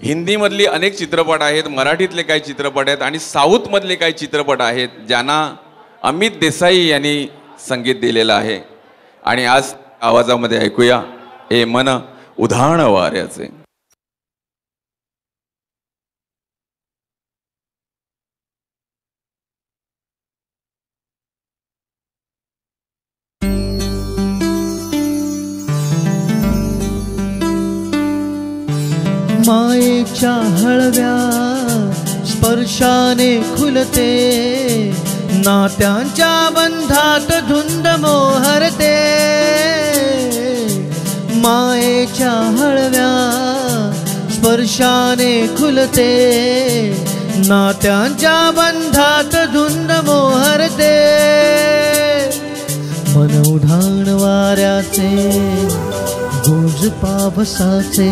हिंदीमधली अनेक चित्रपट आहेत, मराठीतले काही चित्रपट आहेत आणि साऊथमधले काही चित्रपट आहेत ज्यांना अमित देसाई यांनी संगीत दिलेलं आहे. आणि आज आवाजामध्ये ऐकूया हे मन उधाण वाऱ्याचे. मायेच्या हळव्या स्पर्शाने खुलते, नात्यांच्या बंधात धुंद मोहरते. मायेच्या हळव्या स्पर्शाने खुलते, नात्यांच्या बंधात धुंद मोहरते. मन उधाण वाऱ्याचे गुंज पावसाचे,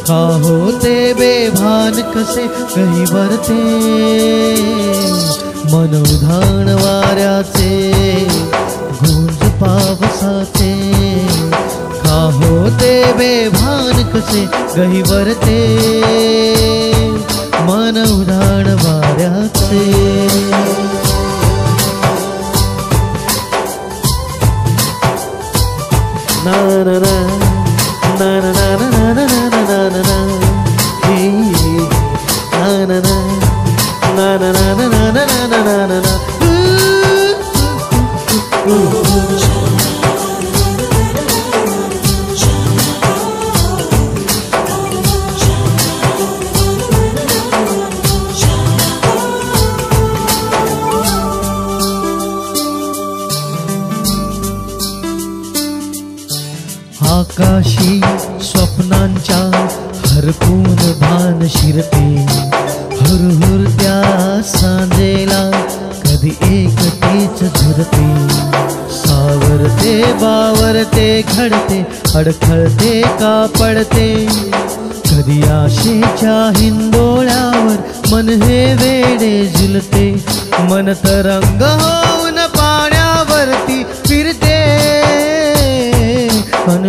का होते बेभान कसे गहिवरते. मन उधाण वाऱ्याचे गुंज पावसाचे, का होते बेभान कसे गहिवरते. मन उधाण वाऱ्याचे. ना ना ना na na na na na na na na na na hey na na na na na na na na na na na na. आकाशी स्वप्नांच्या हरपून भान शिरते, हुरहुरत्या सांजेला कधी एकटेच झुरते. सावरते बावरते घडते, अडखळते का पडते. कधी आशेच्या हिंदोळ्यावर मन हे वेडे झुलते. मन तरंग होऊन पाण्यावरती फिरते,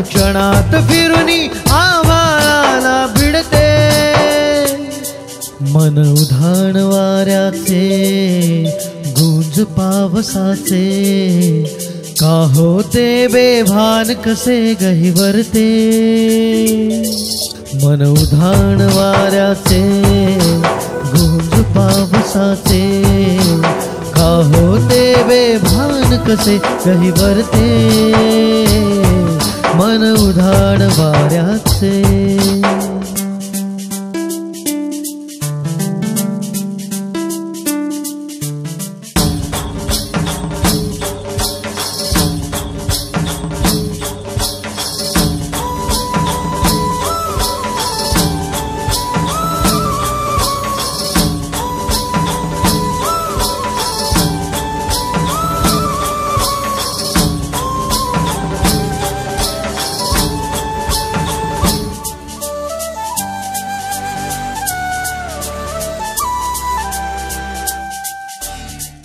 क्षणात फिरुनी आभाळाला भिडते. मन उधाण वाऱ्याचे गुंज पावसाचे, का होते बेभान कसे गहिवरते. मन उधाण वाऱ्याचे गुंज पावसाचे, का होते बेभान कसे गहिवरते. मन उधाण वाऱ्याचे.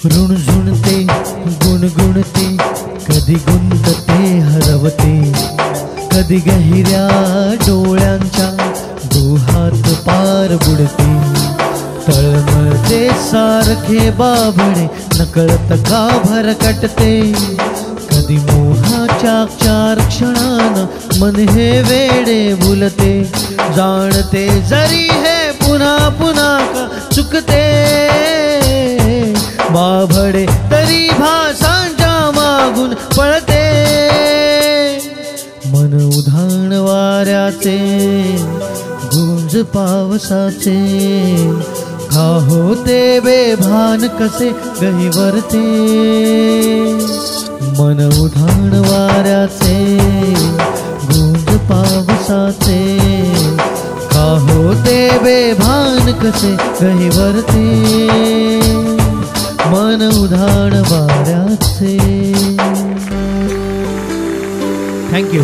रुणझुणते गुणगुणते, कधी गुंतते हरवते. कधी गहिऱ्या डोळ्यांच्या गुहात पार बुडते. तळमळते सारखे बाभळे, नकळत का भरकटते. कधी मोहाच्या चार क्षणानं मन हे वेडे भुलते. जाणते जरी हे पुन्हा पुन्हा का चुकते. बाभडे तरी भासांच्या मागून पळते. मन उधाण वाऱ्याचे गुंज पावसाचे, का होते बेभान कसे गहिवरते. मन उधाण वाऱ्याचे गुंज पावसाचे, का होते बेभान कसे गहिवरते. मन उधाण वाऱ्याचे. थँक्यू.